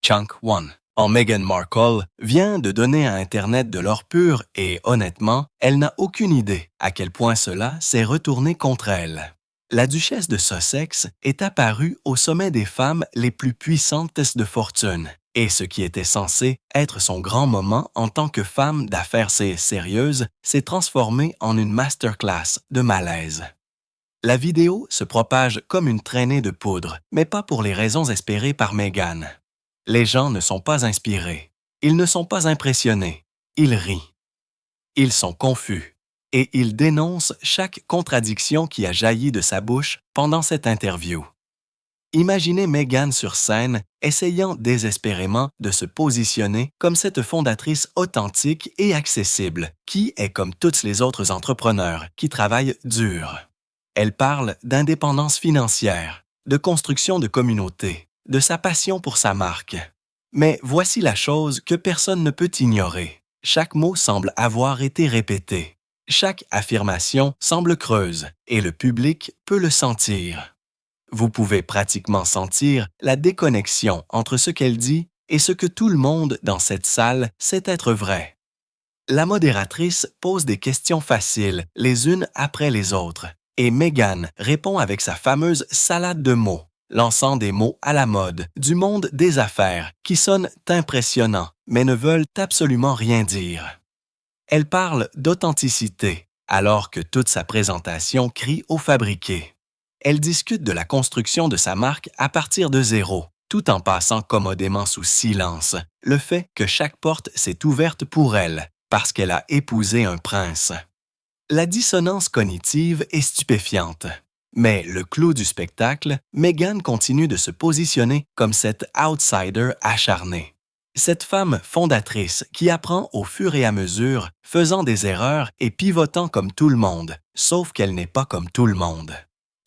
Chunk One, en Meghan Markle, vient de donner à Internet de l'or pur et, honnêtement, elle n'a aucune idée à quel point cela s'est retourné contre elle. La duchesse de Sussex est apparue au sommet des femmes les plus puissantes de fortune, et ce qui était censé être son grand moment en tant que femme d'affaires sérieuse s'est transformé en une masterclass de malaise. La vidéo se propage comme une traînée de poudre, mais pas pour les raisons espérées par Meghan. Les gens ne sont pas inspirés, ils ne sont pas impressionnés, ils rient. Ils sont confus et ils dénoncent chaque contradiction qui a jailli de sa bouche pendant cette interview. Imaginez Meghan sur scène essayant désespérément de se positionner comme cette fondatrice authentique et accessible qui est comme tous les autres entrepreneurs qui travaillent dur. Elle parle d'indépendance financière, de construction de communauté, de sa passion pour sa marque. Mais voici la chose que personne ne peut ignorer. Chaque mot semble avoir été répété. Chaque affirmation semble creuse et le public peut le sentir. Vous pouvez pratiquement sentir la déconnexion entre ce qu'elle dit et ce que tout le monde dans cette salle sait être vrai. La modératrice pose des questions faciles les unes après les autres et Meghan répond avec sa fameuse salade de mots, lançant des mots à la mode du monde des affaires qui sonnent impressionnants mais ne veulent absolument rien dire. Elle parle d'authenticité alors que toute sa présentation crie au fabriqué. Elle discute de la construction de sa marque à partir de zéro, tout en passant commodément sous silence le fait que chaque porte s'est ouverte pour elle parce qu'elle a épousé un prince. La dissonance cognitive est stupéfiante. Mais le clou du spectacle, Meghan continue de se positionner comme cette outsider acharnée. Cette femme fondatrice qui apprend au fur et à mesure, faisant des erreurs et pivotant comme tout le monde, sauf qu'elle n'est pas comme tout le monde.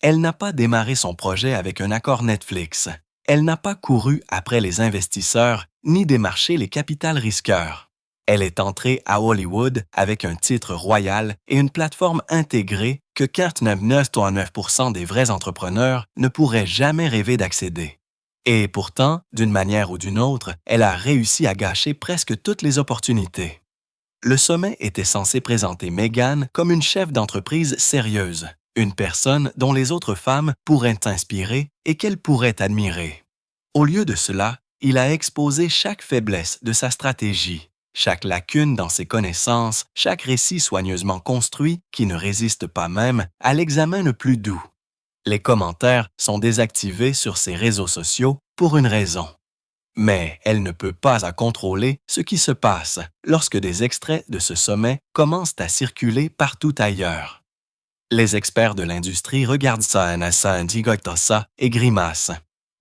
Elle n'a pas démarré son projet avec un accord Netflix. Elle n'a pas couru après les investisseurs ni démarché les capitals risqueurs. Elle est entrée à Hollywood avec un titre royal et une plateforme intégrée que 99,9% des vrais entrepreneurs ne pourraient jamais rêver d'accéder. Et pourtant, d'une manière ou d'une autre, elle a réussi à gâcher presque toutes les opportunités. Le sommet était censé présenter Meghan comme une chef d'entreprise sérieuse, une personne dont les autres femmes pourraient s'inspirer et qu'elles pourraient admirer. Au lieu de cela, il a exposé chaque faiblesse de sa stratégie, chaque lacune dans ses connaissances, chaque récit soigneusement construit qui ne résiste pas même à l'examen le plus doux. Les commentaires sont désactivés sur ses réseaux sociaux pour une raison. Mais elle ne peut pas à contrôler ce qui se passe lorsque des extraits de ce sommet commencent à circuler partout ailleurs. Les experts de l'industrie regardent ça et grimacent.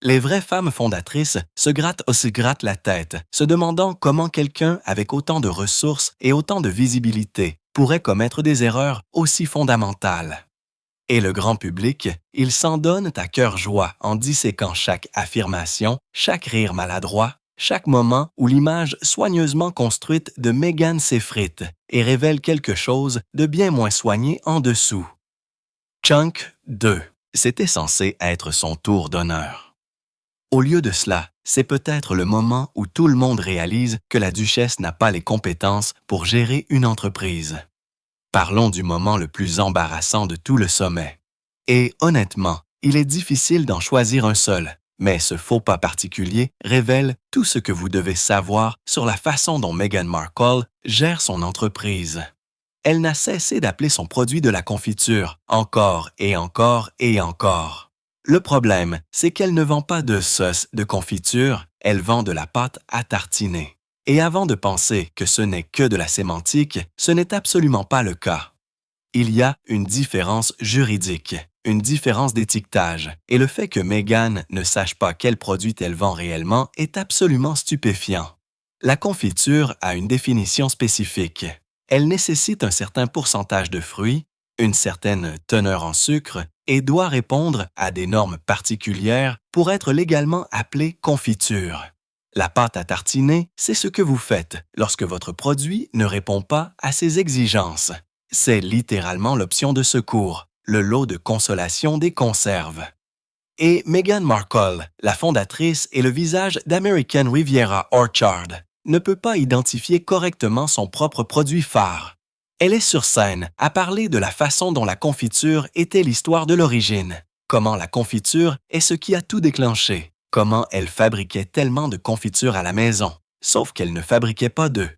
Les vraies femmes fondatrices se grattent la tête, se demandant comment quelqu'un avec autant de ressources et autant de visibilité pourrait commettre des erreurs aussi fondamentales. Et le grand public, il s'en donne à cœur joie en disséquant chaque affirmation, chaque rire maladroit, chaque moment où l'image soigneusement construite de Meghan s'effrite et révèle quelque chose de bien moins soigné en dessous. Chunk 2. C'était censé être son tour d'honneur. Au lieu de cela, c'est peut-être le moment où tout le monde réalise que la duchesse n'a pas les compétences pour gérer une entreprise. Parlons du moment le plus embarrassant de tout le sommet. Et honnêtement, il est difficile d'en choisir un seul, mais ce faux pas particulier révèle tout ce que vous devez savoir sur la façon dont Meghan Markle gère son entreprise. Elle n'a cessé d'appeler son produit de la confiture, encore et encore et encore. Le problème, c'est qu'elle ne vend pas de sauce de confiture, elle vend de la pâte à tartiner. Et avant de penser que ce n'est que de la sémantique, ce n'est absolument pas le cas. Il y a une différence juridique, une différence d'étiquetage, et le fait que Meghan ne sache pas quel produit elle vend réellement est absolument stupéfiant. La confiture a une définition spécifique. Elle nécessite un certain pourcentage de fruits, une certaine teneur en sucre et doit répondre à des normes particulières pour être légalement appelée confiture. La pâte à tartiner, c'est ce que vous faites lorsque votre produit ne répond pas à ces exigences. C'est littéralement l'option de secours, le lot de consolation des conserves. Et Meghan Markle, la fondatrice et le visage d'American Riviera Orchard, ne peut pas identifier correctement son propre produit phare. Elle est sur scène à parler de la façon dont la confiture était l'histoire de l'origine, comment la confiture est ce qui a tout déclenché, comment elle fabriquait tellement de confitures à la maison, sauf qu'elle ne fabriquait pas d'œufs.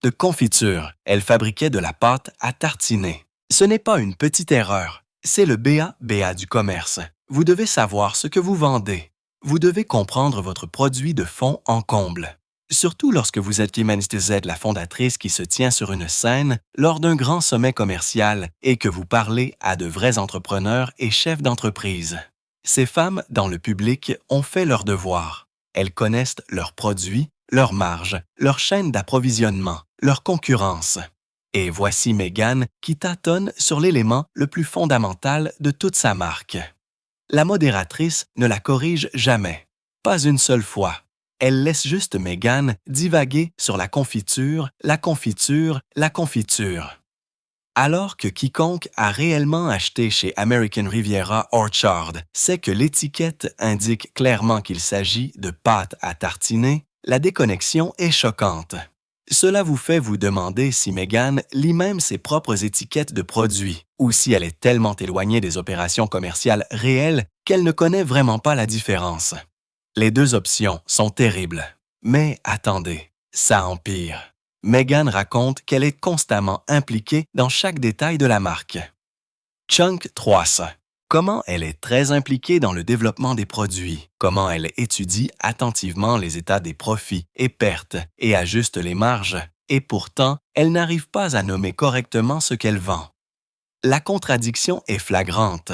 De confiture, elle fabriquait de la pâte à tartiner. Ce n'est pas une petite erreur, c'est le BA du commerce. Vous devez savoir ce que vous vendez. Vous devez comprendre votre produit de fond en comble. Surtout lorsque vous êtes Clémence Z, la fondatrice qui se tient sur une scène lors d'un grand sommet commercial et que vous parlez à de vrais entrepreneurs et chefs d'entreprise. Ces femmes, dans le public, ont fait leur devoir. Elles connaissent leurs produits, leurs marges, leur chaîne d'approvisionnement, leur concurrence. Et voici Meghan qui tâtonne sur l'élément le plus fondamental de toute sa marque. La modératrice ne la corrige jamais, pas une seule fois. Elle laisse juste Meghan divaguer sur la confiture, la confiture, la confiture. Alors que quiconque a réellement acheté chez American Riviera Orchard sait que l'étiquette indique clairement qu'il s'agit de pâte à tartiner, la déconnexion est choquante. Cela vous fait vous demander si Meghan lit même ses propres étiquettes de produits ou si elle est tellement éloignée des opérations commerciales réelles qu'elle ne connaît vraiment pas la différence. Les deux options sont terribles. Mais attendez, ça empire. Meghan raconte qu'elle est constamment impliquée dans chaque détail de la marque. Chunk 300. Comment elle est très impliquée dans le développement des produits, comment elle étudie attentivement les états des profits et pertes et ajuste les marges, et pourtant, elle n'arrive pas à nommer correctement ce qu'elle vend. La contradiction est flagrante.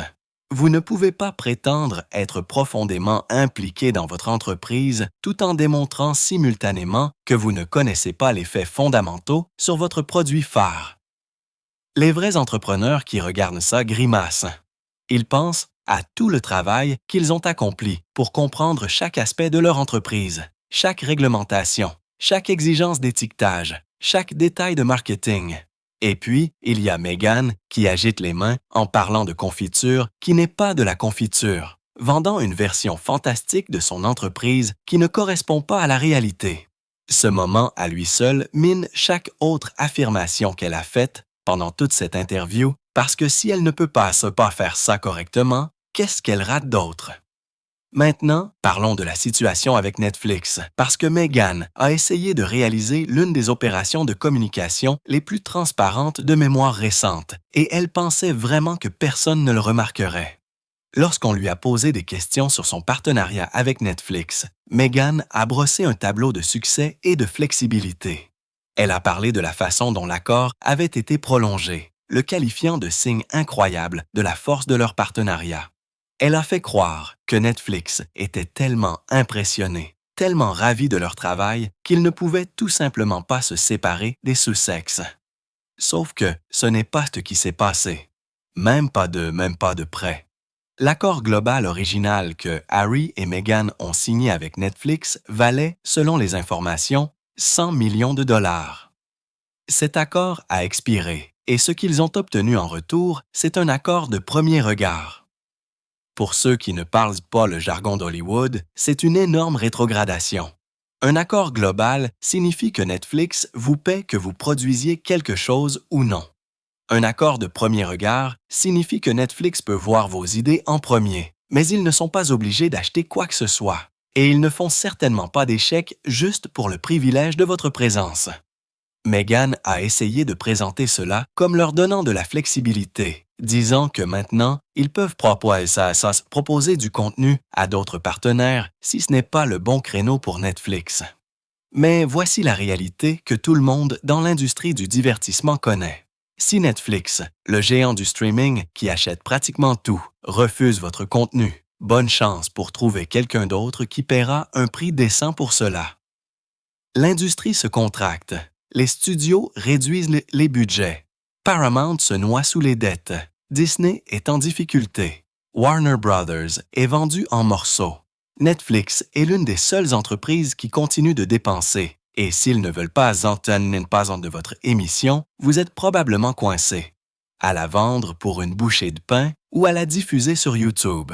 Vous ne pouvez pas prétendre être profondément impliqué dans votre entreprise tout en démontrant simultanément que vous ne connaissez pas les faits fondamentaux sur votre produit phare. Les vrais entrepreneurs qui regardent ça grimacent. Ils pensent à tout le travail qu'ils ont accompli pour comprendre chaque aspect de leur entreprise, chaque réglementation, chaque exigence d'étiquetage, chaque détail de marketing. Et puis, il y a Meghan qui agite les mains en parlant de confiture qui n'est pas de la confiture, vendant une version fantastique de son entreprise qui ne correspond pas à la réalité. Ce moment à lui seul mine chaque autre affirmation qu'elle a faite pendant toute cette interview, parce que si elle ne peut pas faire ça correctement, qu'est-ce qu'elle rate d'autre? Maintenant, parlons de la situation avec Netflix, parce que Meghan a essayé de réaliser l'une des opérations de communication les plus transparentes de mémoire récente, et elle pensait vraiment que personne ne le remarquerait. Lorsqu'on lui a posé des questions sur son partenariat avec Netflix, Meghan a brossé un tableau de succès et de flexibilité. Elle a parlé de la façon dont l'accord avait été prolongé, le qualifiant de signe incroyable de la force de leur partenariat. Elle a fait croire que Netflix était tellement impressionné, tellement ravi de leur travail qu'ils ne pouvaient tout simplement pas se séparer des Sussex. Sauf que ce n'est pas ce qui s'est passé. Même pas de près. L'accord global original que Harry et Meghan ont signé avec Netflix valait, selon les informations, 100 millions de dollars. Cet accord a expiré et ce qu'ils ont obtenu en retour, c'est un accord de premier regard. Pour ceux qui ne parlent pas le jargon d'Hollywood, c'est une énorme rétrogradation. Un accord global signifie que Netflix vous paie que vous produisiez quelque chose ou non. Un accord de premier regard signifie que Netflix peut voir vos idées en premier, mais ils ne sont pas obligés d'acheter quoi que ce soit. Et ils ne font certainement pas des chèques juste pour le privilège de votre présence. Meghan a essayé de présenter cela comme leur donnant de la flexibilité, disant que maintenant, ils peuvent proposer du contenu à d'autres partenaires si ce n'est pas le bon créneau pour Netflix. Mais voici la réalité que tout le monde dans l'industrie du divertissement connaît. Si Netflix, le géant du streaming qui achète pratiquement tout, refuse votre contenu, bonne chance pour trouver quelqu'un d'autre qui paiera un prix décent pour cela. L'industrie se contracte. Les studios réduisent les budgets. Paramount se noie sous les dettes. Disney est en difficulté. Warner Brothers est vendu en morceaux. Netflix est l'une des seules entreprises qui continue de dépenser. Et s'ils ne veulent pas entendre de votre émission, vous êtes probablement coincé. À la vendre pour une bouchée de pain ou à la diffuser sur YouTube.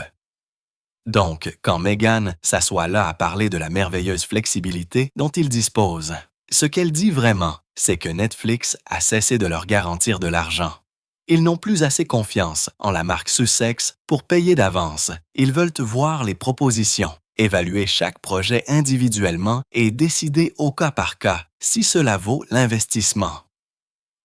Donc, quand Meghan s'assoit là à parler de la merveilleuse flexibilité dont il dispose, ce qu'elle dit vraiment, c'est que Netflix a cessé de leur garantir de l'argent. Ils n'ont plus assez confiance en la marque Sussex pour payer d'avance. Ils veulent voir les propositions, évaluer chaque projet individuellement et décider au cas par cas si cela vaut l'investissement.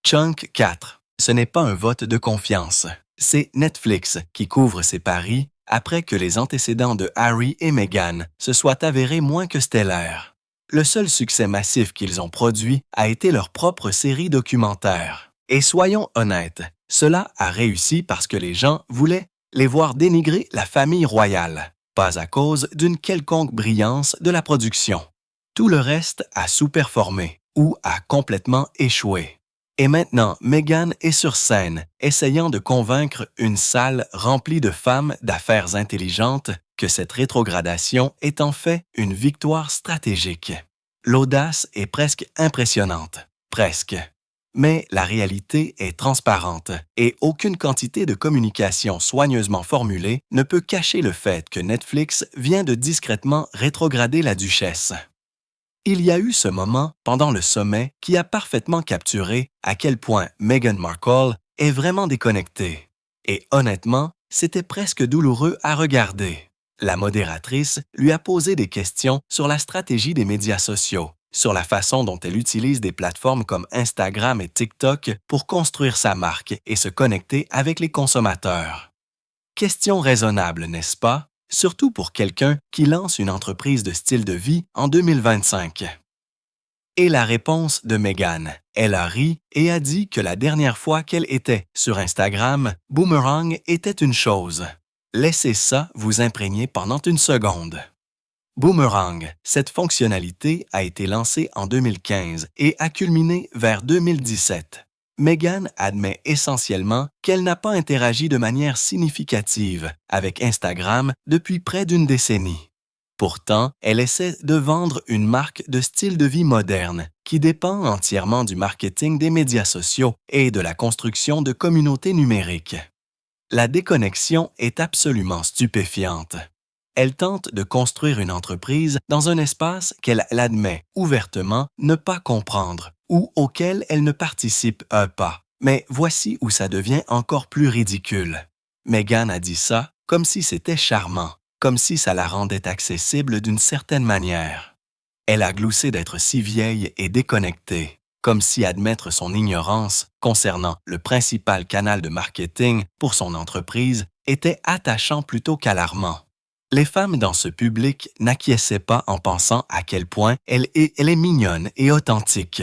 Chunk 4. Ce n'est pas un vote de confiance. C'est Netflix qui couvre ses paris après que les antécédents de Harry et Meghan se soient avérés moins que stellaires. Le seul succès massif qu'ils ont produit a été leur propre série documentaire. Et soyons honnêtes, cela a réussi parce que les gens voulaient les voir dénigrer la famille royale, pas à cause d'une quelconque brillance de la production. Tout le reste a sous-performé ou a complètement échoué. Et maintenant, Meghan est sur scène, essayant de convaincre une salle remplie de femmes d'affaires intelligentes que cette rétrogradation est en fait une victoire stratégique. L'audace est presque impressionnante. Presque. Mais la réalité est transparente et aucune quantité de communication soigneusement formulée ne peut cacher le fait que Netflix vient de discrètement rétrograder la duchesse. Il y a eu ce moment pendant le sommet qui a parfaitement capturé à quel point Meghan Markle est vraiment déconnectée. Et honnêtement, c'était presque douloureux à regarder. La modératrice lui a posé des questions sur la stratégie des médias sociaux, sur la façon dont elle utilise des plateformes comme Instagram et TikTok pour construire sa marque et se connecter avec les consommateurs. Question raisonnable, n'est-ce pas? Surtout pour quelqu'un qui lance une entreprise de style de vie en 2025. Et la réponse de Meghan, elle a ri et a dit que la dernière fois qu'elle était sur Instagram, Boomerang était une chose. Laissez ça vous imprégner pendant une seconde. Boomerang, cette fonctionnalité a été lancée en 2015 et a culminé vers 2017. Meghan admet essentiellement qu'elle n'a pas interagi de manière significative avec Instagram depuis près d'une décennie. Pourtant, elle essaie de vendre une marque de style de vie moderne qui dépend entièrement du marketing des médias sociaux et de la construction de communautés numériques. La déconnexion est absolument stupéfiante. Elle tente de construire une entreprise dans un espace qu'elle admet ouvertement ne pas comprendre ou auquel elle ne participe pas. Mais voici où ça devient encore plus ridicule. Meghan a dit ça comme si c'était charmant, comme si ça la rendait accessible d'une certaine manière. Elle a gloussé d'être si vieille et déconnectée, comme si admettre son ignorance concernant le principal canal de marketing pour son entreprise était attachant plutôt qu'alarmant. Les femmes dans ce public n'acquiesçaient pas en pensant à quel point elle est mignonne et authentique.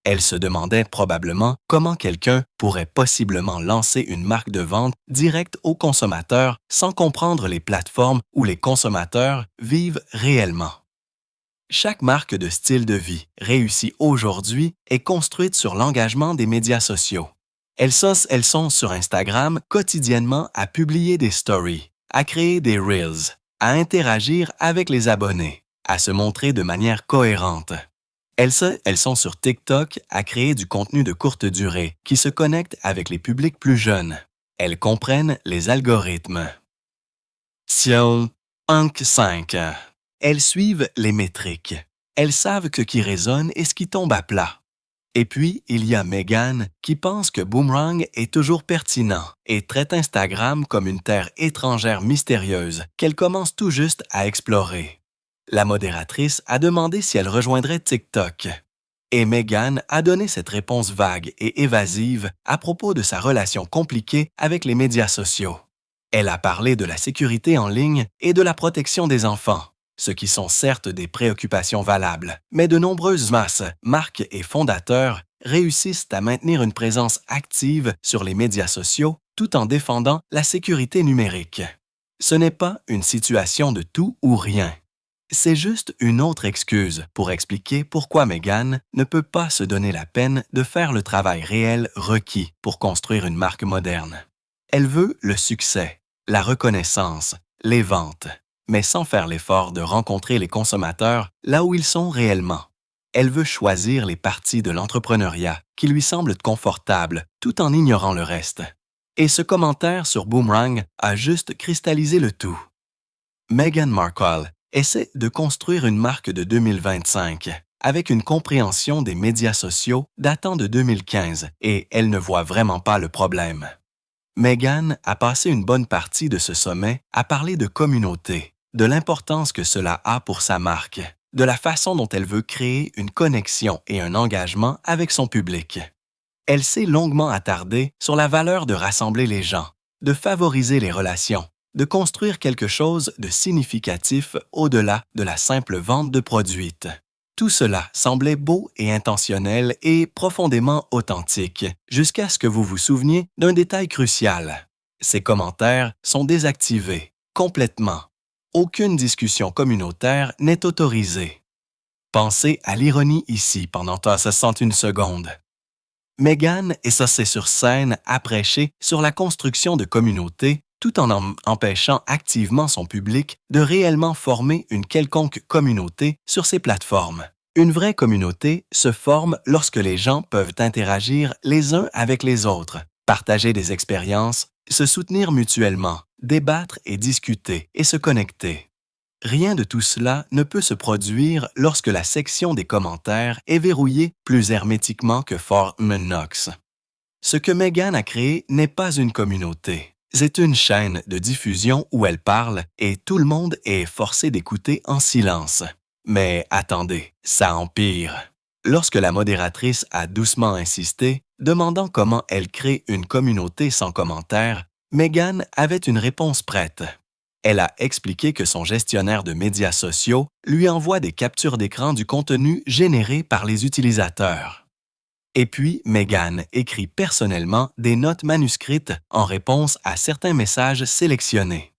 Elles se demandaient probablement comment quelqu'un pourrait possiblement lancer une marque de vente directe aux consommateurs sans comprendre les plateformes où les consommateurs vivent réellement. Chaque marque de style de vie réussie aujourd'hui est construite sur l'engagement des médias sociaux. Elles sont sur Instagram quotidiennement à publier des stories, à créer des Reels, à interagir avec les abonnés, à se montrer de manière cohérente. Elles sont sur TikTok à créer du contenu de courte durée qui se connecte avec les publics plus jeunes. Elles comprennent les algorithmes. Chunk 5. Elles suivent les métriques. Elles savent ce qui résonne et ce qui tombe à plat. Et puis, il y a Meghan qui pense que Boomerang est toujours pertinent et traite Instagram comme une terre étrangère mystérieuse qu'elle commence tout juste à explorer. La modératrice a demandé si elle rejoindrait TikTok. Et Meghan a donné cette réponse vague et évasive à propos de sa relation compliquée avec les médias sociaux. Elle a parlé de la sécurité en ligne et de la protection des enfants, ce qui sont certes des préoccupations valables, mais de nombreuses marques et fondateurs réussissent à maintenir une présence active sur les médias sociaux tout en défendant la sécurité numérique. Ce n'est pas une situation de tout ou rien. C'est juste une autre excuse pour expliquer pourquoi Meghan ne peut pas se donner la peine de faire le travail réel requis pour construire une marque moderne. Elle veut le succès, la reconnaissance, les ventes, mais sans faire l'effort de rencontrer les consommateurs là où ils sont réellement. Elle veut choisir les parties de l'entrepreneuriat qui lui semblent confortables tout en ignorant le reste. Et ce commentaire sur Boomerang a juste cristallisé le tout. Meghan Markle essaie de construire une marque de 2025 avec une compréhension des médias sociaux datant de 2015 et elle ne voit vraiment pas le problème. Meghan a passé une bonne partie de ce sommet à parler de communauté, de l'importance que cela a pour sa marque, de la façon dont elle veut créer une connexion et un engagement avec son public. Elle s'est longuement attardée sur la valeur de rassembler les gens, de favoriser les relations, de construire quelque chose de significatif au-delà de la simple vente de produits. Tout cela semblait beau et intentionnel et profondément authentique, jusqu'à ce que vous vous souveniez d'un détail crucial. Ces commentaires sont désactivés, complètement. Aucune discussion communautaire n'est autorisée. Pensez à l'ironie ici pendant 61 secondes. Meghan est censée sur scène à prêcher sur la construction de communautés tout en empêchant activement son public de réellement former une quelconque communauté sur ses plateformes. Une vraie communauté se forme lorsque les gens peuvent interagir les uns avec les autres, partager des expériences, se soutenir mutuellement, débattre et discuter et se connecter. Rien de tout cela ne peut se produire lorsque la section des commentaires est verrouillée plus hermétiquement que Fort Knox. Ce que Meghan a créé n'est pas une communauté. C'est une chaîne de diffusion où elle parle et tout le monde est forcé d'écouter en silence. Mais attendez, ça empire. Lorsque la modératrice a doucement insisté, demandant comment elle crée une communauté sans commentaires, Meghan avait une réponse prête. Elle a expliqué que son gestionnaire de médias sociaux lui envoie des captures d'écran du contenu généré par les utilisateurs. Et puis, Meghan écrit personnellement des notes manuscrites en réponse à certains messages sélectionnés.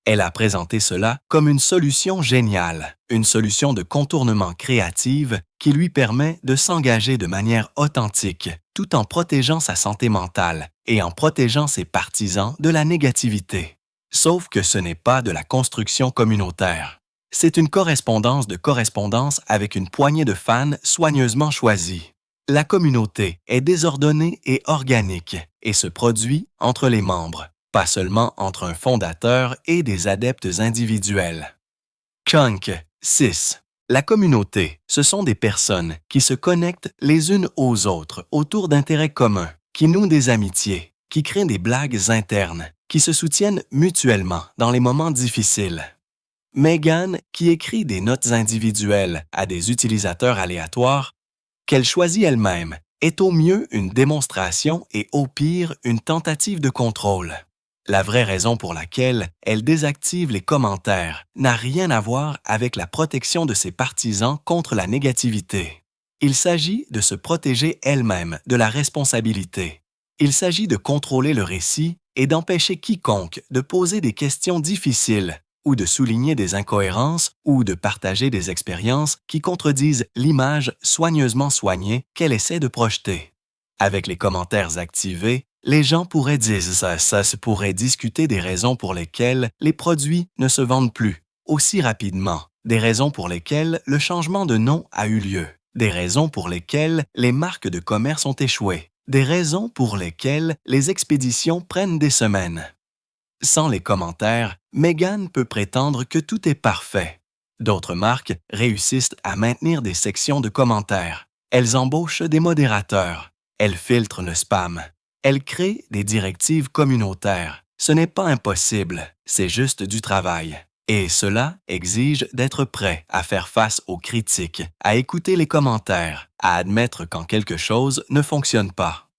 Elle a présenté cela comme une solution géniale, une solution de contournement créative qui lui permet de s'engager de manière authentique, tout en protégeant sa santé mentale et en protégeant ses partisans de la négativité. Sauf que ce n'est pas de la construction communautaire. C'est une correspondance de correspondance avec une poignée de fans soigneusement choisis. La communauté est désordonnée et organique et se produit entre les membres, pas seulement entre un fondateur et des adeptes individuels. Chunk 6. La communauté, ce sont des personnes qui se connectent les unes aux autres autour d'intérêts communs, qui nouent des amitiés, qui créent des blagues internes, qui se soutiennent mutuellement dans les moments difficiles. Meghan, qui écrit des notes individuelles à des utilisateurs aléatoires, qu'elle choisit elle-même, est au mieux une démonstration et au pire une tentative de contrôle. La vraie raison pour laquelle elle désactive les commentaires n'a rien à voir avec la protection de ses partisans contre la négativité. Il s'agit de se protéger elle-même de la responsabilité. Il s'agit de contrôler le récit et d'empêcher quiconque de poser des questions difficiles ou de souligner des incohérences ou de partager des expériences qui contredisent l'image soigneusement soignée qu'elle essaie de projeter. Avec les commentaires activés, les gens pourraient dire ça se pourrait discuter des raisons pour lesquelles les produits ne se vendent plus aussi rapidement, des raisons pour lesquelles le changement de nom a eu lieu, des raisons pour lesquelles les marques de commerce ont échoué, des raisons pour lesquelles les expéditions prennent des semaines. Sans les commentaires, Meghan peut prétendre que tout est parfait. D'autres marques réussissent à maintenir des sections de commentaires. Elles embauchent des modérateurs. Elles filtrent le spam. Elles créent des directives communautaires. Ce n'est pas impossible, c'est juste du travail. Et cela exige d'être prêt à faire face aux critiques, à écouter les commentaires, à admettre quand quelque chose ne fonctionne pas.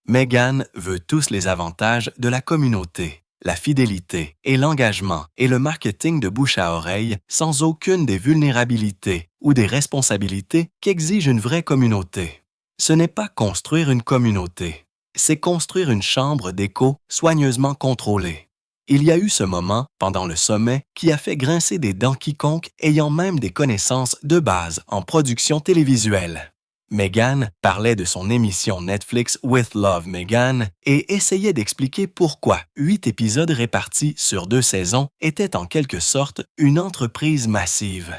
Meghan veut tous les avantages de la communauté, la fidélité et l'engagement et le marketing de bouche à oreille sans aucune des vulnérabilités ou des responsabilités qu'exige une vraie communauté. Ce n'est pas construire une communauté, c'est construire une chambre d'écho soigneusement contrôlée. Il y a eu ce moment, pendant le sommet, qui a fait grincer des dents quiconque ayant même des connaissances de base en production télévisuelle. Meghan parlait de son émission Netflix With Love Meghan et essayait d'expliquer pourquoi 8 épisodes répartis sur 2 saisons étaient en quelque sorte une entreprise massive.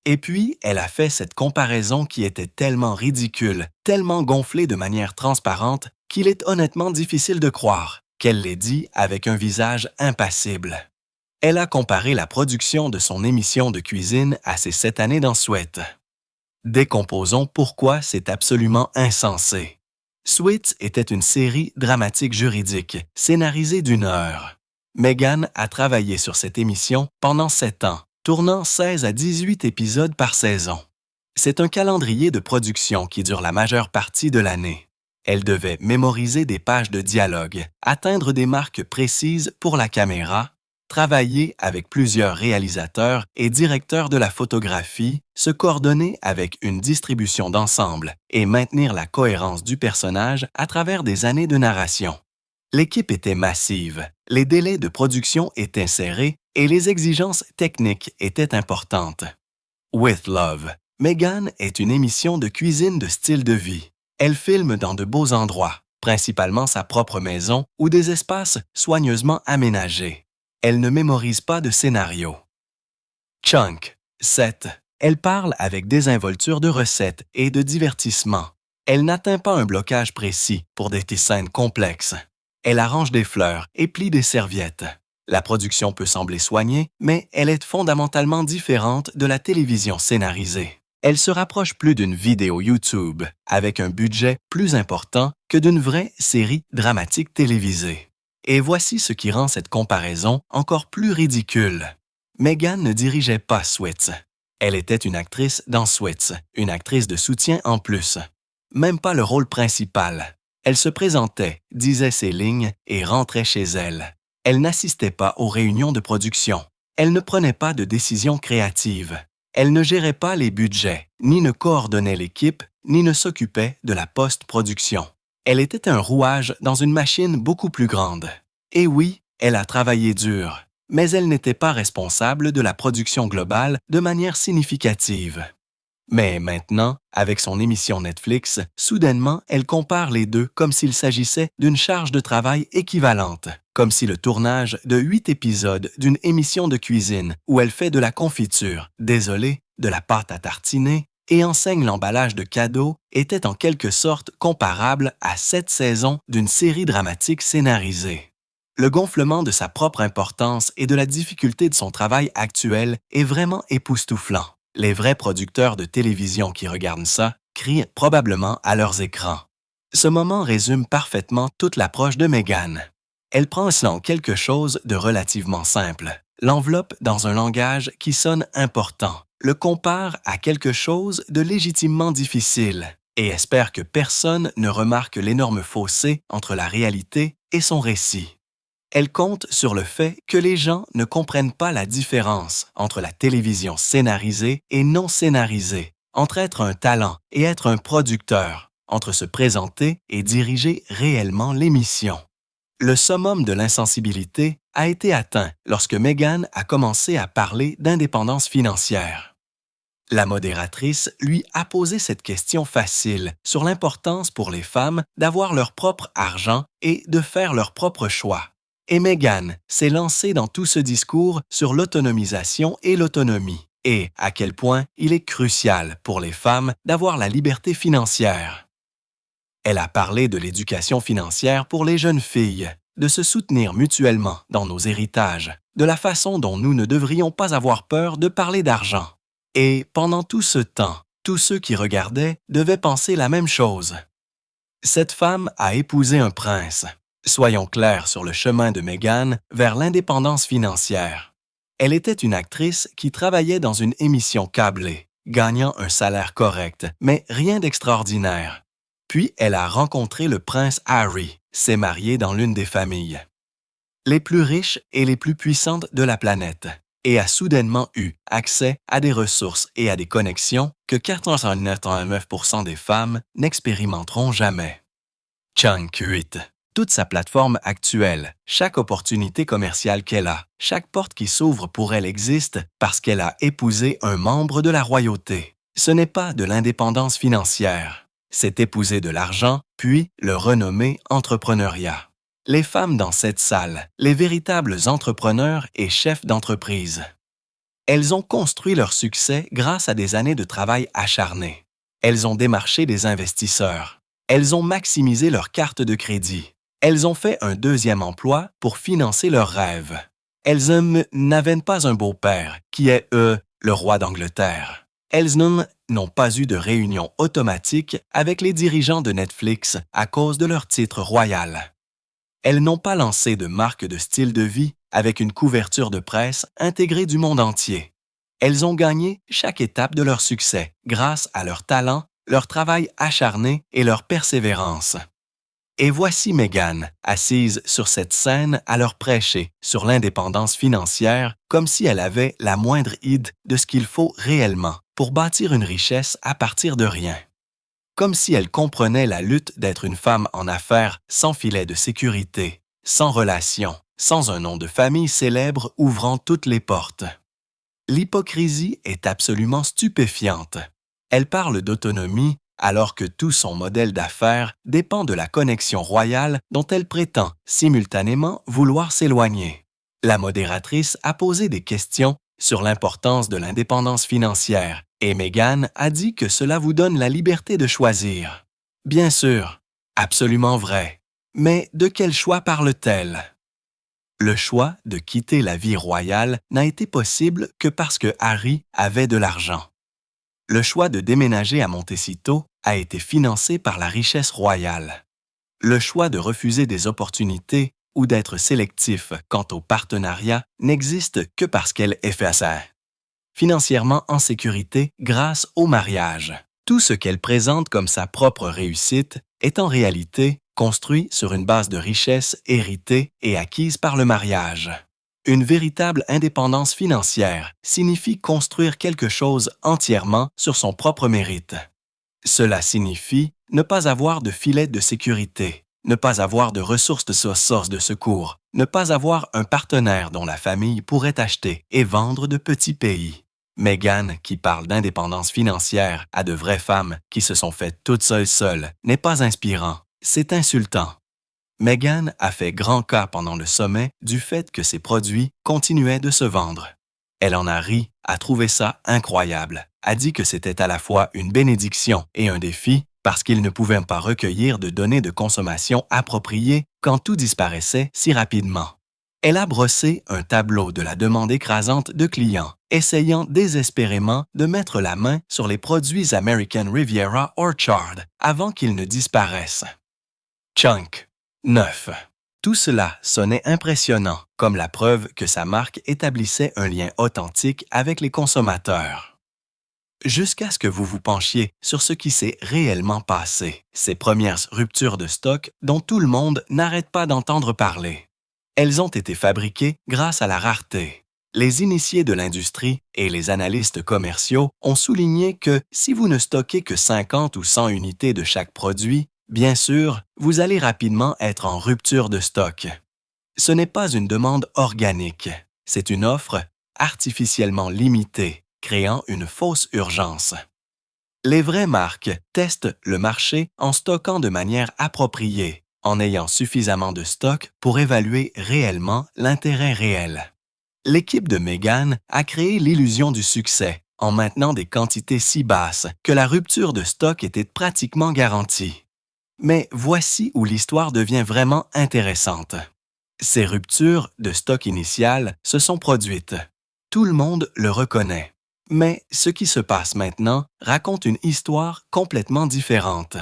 Et puis, elle a fait cette comparaison qui était tellement ridicule, tellement gonflée de manière transparente, qu'il est honnêtement difficile de croire qu'elle l'ait dit avec un visage impassible. Elle a comparé la production de son émission de cuisine à ses 7 années dans Sweat. Décomposons pourquoi c'est absolument insensé. Sweat était une série dramatique juridique, scénarisée d'1 heure. Meghan a travaillé sur cette émission pendant 7 ans, tournant 16 à 18 épisodes par saison. C'est un calendrier de production qui dure la majeure partie de l'année. Elle devait mémoriser des pages de dialogue, atteindre des marques précises pour la caméra, travailler avec plusieurs réalisateurs et directeurs de la photographie, se coordonner avec une distribution d'ensemble et maintenir la cohérence du personnage à travers des années de narration. L'équipe était massive, les délais de production étaient serrés et les exigences techniques étaient importantes. With Love, Meghan est une émission de cuisine de style de vie. Elle filme dans de beaux endroits, principalement sa propre maison ou des espaces soigneusement aménagés. Elle ne mémorise pas de scénario. Chunk, 7. Elle parle avec désinvolture de recettes et de divertissement. Elle n'atteint pas un blocage précis pour des scènes complexes. Elle arrange des fleurs et plie des serviettes. La production peut sembler soignée, mais elle est fondamentalement différente de la télévision scénarisée. Elle se rapproche plus d'une vidéo YouTube, avec un budget plus important que d'une vraie série dramatique télévisée. Et voici ce qui rend cette comparaison encore plus ridicule. Meghan ne dirigeait pas Sweats. Elle était une actrice dans Sweats, une actrice de soutien en plus. Même pas le rôle principal. Elle se présentait, disait ses lignes et rentrait chez elle. Elle n'assistait pas aux réunions de production. Elle ne prenait pas de décisions créatives. Elle ne gérait pas les budgets, ni ne coordonnait l'équipe, ni ne s'occupait de la post-production. Elle était un rouage dans une machine beaucoup plus grande. Et oui, elle a travaillé dur, mais elle n'était pas responsable de la production globale de manière significative. Mais maintenant, avec son émission Netflix, soudainement, elle compare les deux comme s'il s'agissait d'une charge de travail équivalente, comme si le tournage de 8 épisodes d'une émission de cuisine où elle fait de la confiture, désolé, de la pâte à tartiner, et enseigne l'emballage de cadeaux était en quelque sorte comparable à 7 saisons d'une série dramatique scénarisée. Le gonflement de sa propre importance et de la difficulté de son travail actuel est vraiment époustouflant. Les vrais producteurs de télévision qui regardent ça crient probablement à leurs écrans. Ce moment résume parfaitement toute l'approche de Meghan. Elle prend cela en quelque chose de relativement simple, l'enveloppe dans un langage qui sonne important, le compare à quelque chose de légitimement difficile et espère que personne ne remarque l'énorme fossé entre la réalité et son récit. Elle compte sur le fait que les gens ne comprennent pas la différence entre la télévision scénarisée et non scénarisée, entre être un talent et être un producteur, entre se présenter et diriger réellement l'émission. Le summum de l'insensibilité a été atteint lorsque Meghan a commencé à parler d'indépendance financière. La modératrice lui a posé cette question facile sur l'importance pour les femmes d'avoir leur propre argent et de faire leurs propres choix. Et Meghan s'est lancée dans tout ce discours sur l'autonomisation et l'autonomie, et à quel point il est crucial pour les femmes d'avoir la liberté financière. Elle a parlé de l'éducation financière pour les jeunes filles, de se soutenir mutuellement dans nos héritages, de la façon dont nous ne devrions pas avoir peur de parler d'argent. Et pendant tout ce temps, tous ceux qui regardaient devaient penser la même chose. Cette femme a épousé un prince. Soyons clairs sur le chemin de Meghan vers l'indépendance financière. Elle était une actrice qui travaillait dans une émission câblée, gagnant un salaire correct, mais rien d'extraordinaire. Puis elle a rencontré le prince Harry, s'est mariée dans l'une des familles les plus riches et les plus puissantes de la planète, et a soudainement eu accès à des ressources et à des connexions que 99% des femmes n'expérimenteront jamais. Chunk 8. Toute sa plateforme actuelle, chaque opportunité commerciale qu'elle a, chaque porte qui s'ouvre pour elle existe parce qu'elle a épousé un membre de la royauté. Ce n'est pas de l'indépendance financière. C'est épouser de l'argent, puis le renommer entrepreneuriat. Les femmes dans cette salle, les véritables entrepreneurs et chefs d'entreprise. Elles ont construit leur succès grâce à des années de travail acharné. Elles ont démarché des investisseurs. Elles ont maximisé leur carte de crédit. Elles ont fait un deuxième emploi pour financer leurs rêves. Elsham n'avait pas un beau-père, qui est, le roi d'Angleterre. Elles n'ont pas eu de réunion automatique avec les dirigeants de Netflix à cause de leur titre royal. Elles n'ont pas lancé de marque de style de vie avec une couverture de presse intégrée du monde entier. Elles ont gagné chaque étape de leur succès grâce à leur talent, leur travail acharné et leur persévérance. Et voici Meghan, assise sur cette scène à leur prêcher sur l'indépendance financière comme si elle avait la moindre idée de ce qu'il faut réellement pour bâtir une richesse à partir de rien. Comme si elle comprenait la lutte d'être une femme en affaires sans filet de sécurité, sans relation, sans un nom de famille célèbre ouvrant toutes les portes. L'hypocrisie est absolument stupéfiante. Elle parle d'autonomie alors que tout son modèle d'affaires dépend de la connexion royale dont elle prétend simultanément vouloir s'éloigner. La modératrice a posé des questions sur l'importance de l'indépendance financière et Meghan a dit que cela vous donne la liberté de choisir. Bien sûr, absolument vrai. Mais de quel choix parle-t-elle? Le choix de quitter la vie royale n'a été possible que parce que Harry avait de l'argent. Le choix de déménager à Montecito a été financé par la richesse royale. Le choix de refuser des opportunités ou d'être sélectif quant au partenariat n'existe que parce qu'elle est financièrement en sécurité grâce au mariage. Tout ce qu'elle présente comme sa propre réussite est en réalité construit sur une base de richesse héritée et acquise par le mariage. Une véritable indépendance financière signifie construire quelque chose entièrement sur son propre mérite. Cela signifie ne pas avoir de filet de sécurité, ne pas avoir de ressources de source de secours, ne pas avoir un partenaire dont la famille pourrait acheter et vendre de petits pays. Meghan, qui parle d'indépendance financière à de vraies femmes qui se sont faites toutes seules, n'est pas inspirant, c'est insultant. Meghan a fait grand cas pendant le sommet du fait que ses produits continuaient de se vendre. Elle en a ri, a trouvé ça incroyable, a dit que c'était à la fois une bénédiction et un défi parce qu'ils ne pouvaient pas recueillir de données de consommation appropriées quand tout disparaissait si rapidement. Elle a brossé un tableau de la demande écrasante de clients, essayant désespérément de mettre la main sur les produits American Riviera Orchard avant qu'ils ne disparaissent. Chunk. 9. Tout cela sonnait impressionnant, comme la preuve que sa marque établissait un lien authentique avec les consommateurs. Jusqu'à ce que vous vous penchiez sur ce qui s'est réellement passé, ces premières ruptures de stock dont tout le monde n'arrête pas d'entendre parler. Elles ont été fabriquées grâce à la rareté. Les initiés de l'industrie et les analystes commerciaux ont souligné que si vous ne stockez que 50 ou 100 unités de chaque produit, bien sûr, vous allez rapidement être en rupture de stock. Ce n'est pas une demande organique, c'est une offre artificiellement limitée, créant une fausse urgence. Les vraies marques testent le marché en stockant de manière appropriée, en ayant suffisamment de stock pour évaluer réellement l'intérêt réel. L'équipe de Meghan a créé l'illusion du succès en maintenant des quantités si basses que la rupture de stock était pratiquement garantie. Mais voici où l'histoire devient vraiment intéressante. Ces ruptures de stock initial se sont produites. Tout le monde le reconnaît. Mais ce qui se passe maintenant raconte une histoire complètement différente.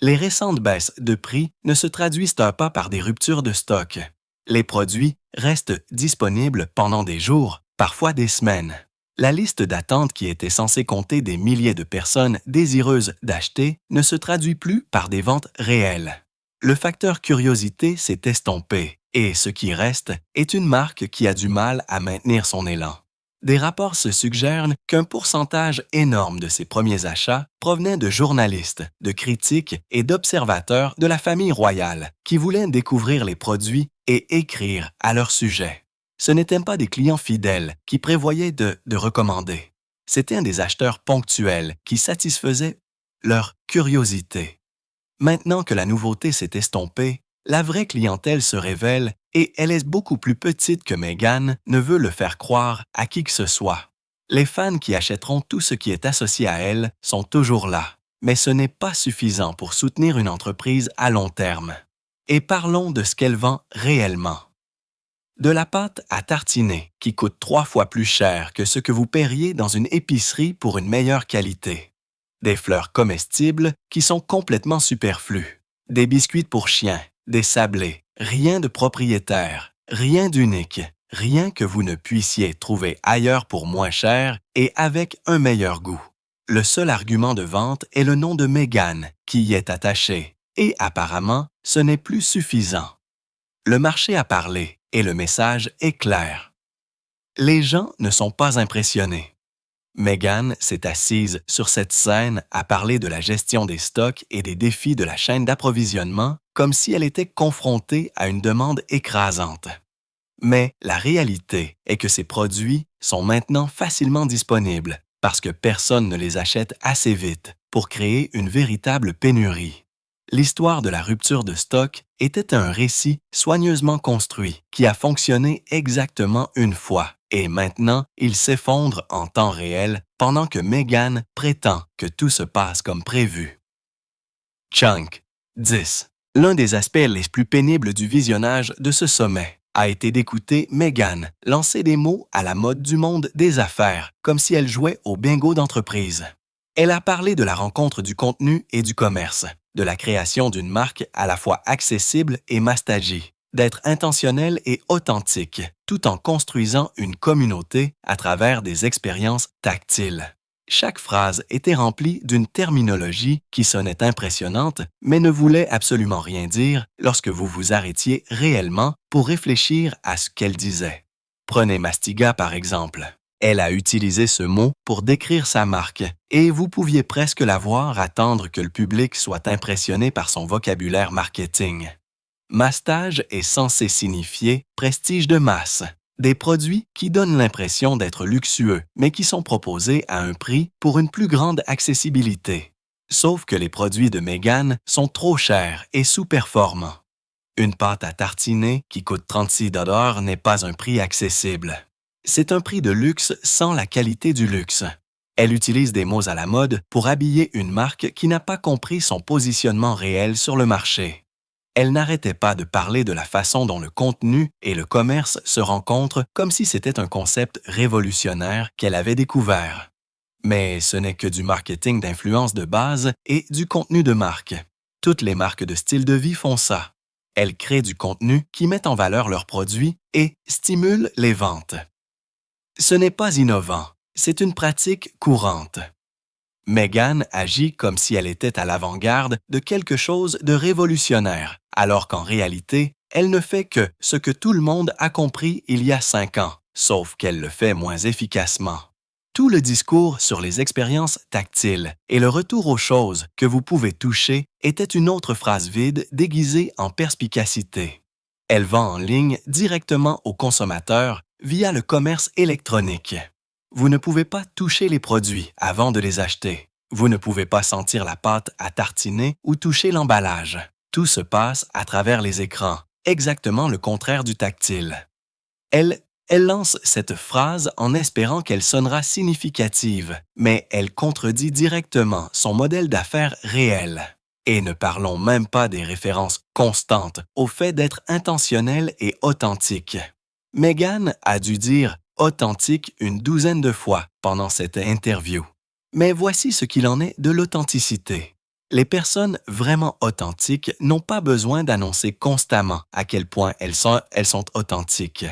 Les récentes baisses de prix ne se traduisent pas par des ruptures de stock. Les produits restent disponibles pendant des jours, parfois des semaines. La liste d'attente qui était censée compter des milliers de personnes désireuses d'acheter ne se traduit plus par des ventes réelles. Le facteur curiosité s'est estompé et ce qui reste est une marque qui a du mal à maintenir son élan. Des rapports se suggèrent qu'un pourcentage énorme de ses premiers achats provenaient de journalistes, de critiques et d'observateurs de la famille royale qui voulaient découvrir les produits et écrire à leur sujet. Ce n'étaient pas des clients fidèles qui prévoyaient de recommander. C'étaient des acheteurs ponctuels qui satisfaisaient leur curiosité. Maintenant que la nouveauté s'est estompée, la vraie clientèle se révèle et elle est beaucoup plus petite que Meghan ne veut le faire croire à qui que ce soit. Les fans qui achèteront tout ce qui est associé à elle sont toujours là, mais ce n'est pas suffisant pour soutenir une entreprise à long terme. Et parlons de ce qu'elle vend réellement. De la pâte à tartiner, qui coûte 3 fois plus cher que ce que vous paieriez dans une épicerie pour une meilleure qualité. Des fleurs comestibles qui sont complètement superflues. Des biscuits pour chiens, des sablés, rien de propriétaire, rien d'unique, rien que vous ne puissiez trouver ailleurs pour moins cher et avec un meilleur goût. Le seul argument de vente est le nom de Mégane qui y est attaché, et apparemment, ce n'est plus suffisant. Le marché a parlé et le message est clair. Les gens ne sont pas impressionnés. Mégane s'est assise sur cette scène à parler de la gestion des stocks et des défis de la chaîne d'approvisionnement comme si elle était confrontée à une demande écrasante. Mais la réalité est que ces produits sont maintenant facilement disponibles parce que personne ne les achète assez vite pour créer une véritable pénurie. L'histoire de la rupture de stock était un récit soigneusement construit qui a fonctionné exactement une fois et maintenant il s'effondre en temps réel pendant que Mégane prétend que tout se passe comme prévu. Chunk 10. L'un des aspects les plus pénibles du visionnage de ce sommet a été d'écouter Mégane lancer des mots à la mode du monde des affaires, comme si elle jouait au bingo d'entreprise. Elle a parlé de la rencontre du contenu et du commerce, de la création d'une marque à la fois accessible et mastagie, d'être intentionnel et authentique, tout en construisant une communauté à travers des expériences tactiles. Chaque phrase était remplie d'une terminologie qui sonnait impressionnante, mais ne voulait absolument rien dire lorsque vous vous arrêtiez réellement pour réfléchir à ce qu'elle disait. Prenez Mastiga par exemple. Elle a utilisé ce mot pour décrire sa marque, et vous pouviez presque la voir attendre que le public soit impressionné par son vocabulaire marketing. Mastage est censé signifier prestige de masse. Des produits qui donnent l'impression d'être luxueux, mais qui sont proposés à un prix pour une plus grande accessibilité. Sauf que les produits de Mégane sont trop chers et sous-performants. Une pâte à tartiner qui coûte 36 $ n'est pas un prix accessible. C'est un prix de luxe sans la qualité du luxe. Elle utilise des mots à la mode pour habiller une marque qui n'a pas compris son positionnement réel sur le marché. Elle n'arrêtait pas de parler de la façon dont le contenu et le commerce se rencontrent comme si c'était un concept révolutionnaire qu'elle avait découvert. Mais ce n'est que du marketing d'influence de base et du contenu de marque. Toutes les marques de style de vie font ça. Elles créent du contenu qui met en valeur leurs produits et stimule les ventes. Ce n'est pas innovant, c'est une pratique courante. Mégane agit comme si elle était à l'avant-garde de quelque chose de révolutionnaire, alors qu'en réalité, elle ne fait que ce que tout le monde a compris il y a 5 ans, sauf qu'elle le fait moins efficacement. Tout le discours sur les expériences tactiles et le retour aux choses que vous pouvez toucher était une autre phrase vide déguisée en perspicacité. Elle vend en ligne directement aux consommateurs via le commerce électronique. Vous ne pouvez pas toucher les produits avant de les acheter. Vous ne pouvez pas sentir la pâte à tartiner ou toucher l'emballage. Tout se passe à travers les écrans, exactement le contraire du tactile. Elle lance cette phrase en espérant qu'elle sonnera significative, mais elle contredit directement son modèle d'affaires réel. Et ne parlons même pas des références constantes au fait d'être intentionnel et authentique. Mégane a dû dire authentique une 12aine de fois pendant cette interview. Mais voici ce qu'il en est de l'authenticité. Les personnes vraiment authentiques n'ont pas besoin d'annoncer constamment à quel point elles sont authentiques.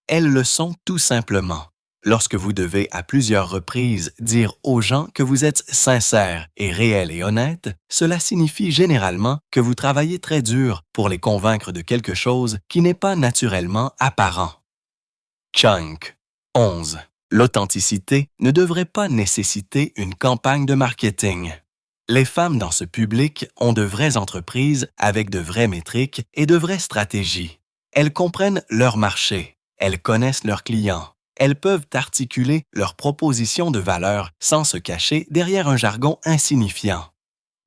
Elles le sont tout simplement. Lorsque vous devez à plusieurs reprises dire aux gens que vous êtes sincère et réel et honnête, cela signifie généralement que vous travaillez très dur pour les convaincre de quelque chose qui n'est pas naturellement apparent. Chunk 11. L'authenticité ne devrait pas nécessiter une campagne de marketing. Les femmes dans ce public ont de vraies entreprises avec de vraies métriques et de vraies stratégies. Elles comprennent leur marché, elles connaissent leurs clients, elles peuvent articuler leurs propositions de valeur sans se cacher derrière un jargon insignifiant.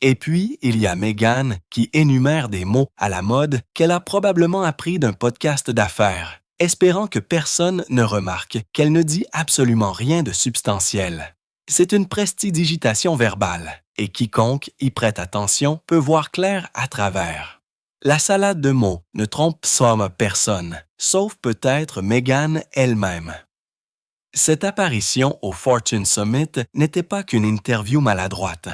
Et puis, il y a Mégane qui énumère des mots à la mode qu'elle a probablement appris d'un podcast d'affaires, espérant que personne ne remarque qu'elle ne dit absolument rien de substantiel. C'est une prestidigitation verbale, et quiconque y prête attention peut voir clair à travers. La salade de mots ne trompe somme personne, sauf peut-être Meghan elle-même. Cette apparition au Fortune Summit n'était pas qu'une interview maladroite.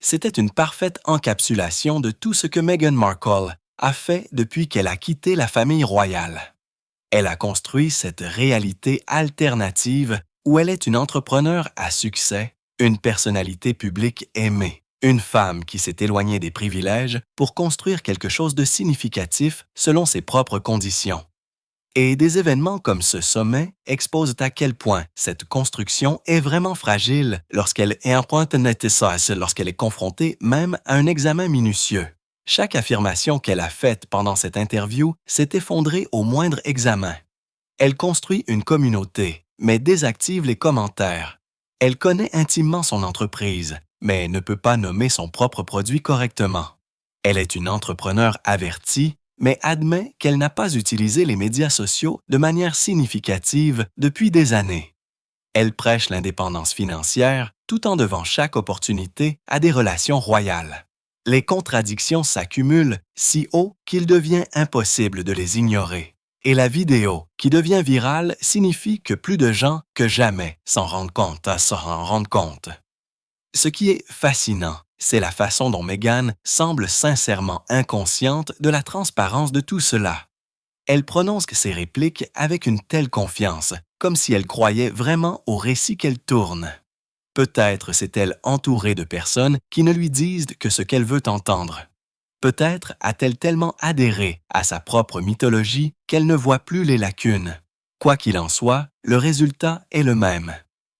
C'était une parfaite encapsulation de tout ce que Meghan Markle a fait depuis qu'elle a quitté la famille royale. Elle a construit cette réalité alternative où elle est une entrepreneure à succès, une personnalité publique aimée, une femme qui s'est éloignée des privilèges pour construire quelque chose de significatif selon ses propres conditions. Et des événements comme ce sommet exposent à quel point cette construction est vraiment fragile lorsqu'elle est confrontée même à un examen minutieux. Chaque affirmation qu'elle a faite pendant cette interview s'est effondrée au moindre examen. Elle construit une communauté, mais désactive les commentaires. Elle connaît intimement son entreprise, mais ne peut pas nommer son propre produit correctement. Elle est une entrepreneure avertie, mais admet qu'elle n'a pas utilisé les médias sociaux de manière significative depuis des années. Elle prêche l'indépendance financière tout en devant chaque opportunité à des relations royales. Les contradictions s'accumulent si haut qu'il devient impossible de les ignorer. Et la vidéo qui devient virale signifie que plus de gens que jamais s'en rendent compte. Ce qui est fascinant, c'est la façon dont Meghan semble sincèrement inconsciente de la transparence de tout cela. Elle prononce ses répliques avec une telle confiance, comme si elle croyait vraiment au récit qu'elle tourne. Peut-être s'est-elle entourée de personnes qui ne lui disent que ce qu'elle veut entendre. Peut-être a-t-elle tellement adhéré à sa propre mythologie qu'elle ne voit plus les lacunes. Quoi qu'il en soit, le résultat est le même.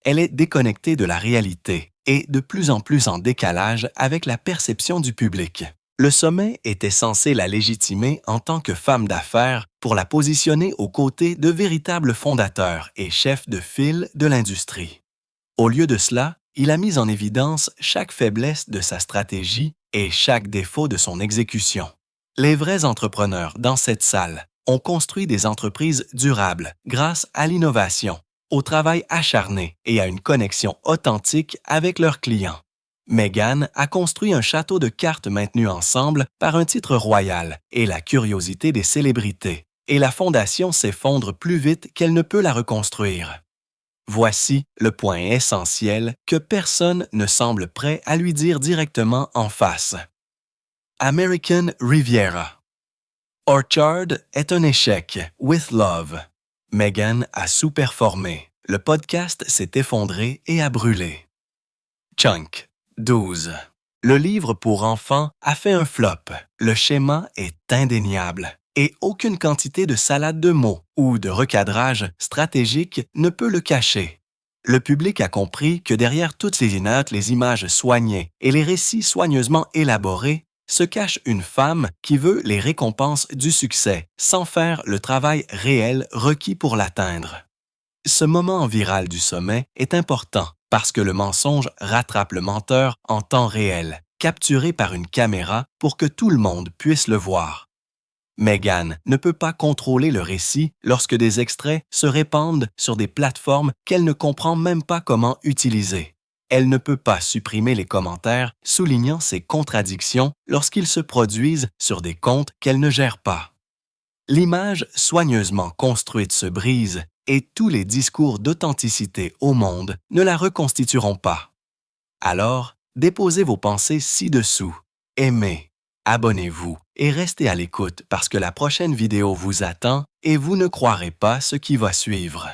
Elle est déconnectée de la réalité et de plus en plus en décalage avec la perception du public. Le sommet était censé la légitimer en tant que femme d'affaires pour la positionner aux côtés de véritables fondateurs et chefs de file de l'industrie. Au lieu de cela, il a mis en évidence chaque faiblesse de sa stratégie et chaque défaut de son exécution. Les vrais entrepreneurs dans cette salle ont construit des entreprises durables grâce à l'innovation, au travail acharné et à une connexion authentique avec leurs clients. Meghan a construit un château de cartes maintenu ensemble par un titre royal et la curiosité des célébrités, et la fondation s'effondre plus vite qu'elle ne peut la reconstruire. Voici le point essentiel que personne ne semble prêt à lui dire directement en face. American Riviera. Orchard est un échec, with love. Meghan a sous-performé. Le podcast s'est effondré et a brûlé. Chunk, 12. Le livre pour enfants a fait un flop. Le schéma est indéniable. Et aucune quantité de salade de mots ou de recadrage stratégique ne peut le cacher. Le public a compris que derrière toutes ces notes, les images soignées et les récits soigneusement élaborés, se cache une femme qui veut les récompenses du succès sans faire le travail réel requis pour l'atteindre. Ce moment viral du sommet est important parce que le mensonge rattrape le menteur en temps réel, capturé par une caméra pour que tout le monde puisse le voir. Meghan ne peut pas contrôler le récit lorsque des extraits se répandent sur des plateformes qu'elle ne comprend même pas comment utiliser. Elle ne peut pas supprimer les commentaires soulignant ses contradictions lorsqu'ils se produisent sur des comptes qu'elle ne gère pas. L'image soigneusement construite se brise et tous les discours d'authenticité au monde ne la reconstitueront pas. Alors, déposez vos pensées ci-dessous. Aimez. Abonnez-vous et restez à l'écoute parce que la prochaine vidéo vous attend et vous ne croirez pas ce qui va suivre.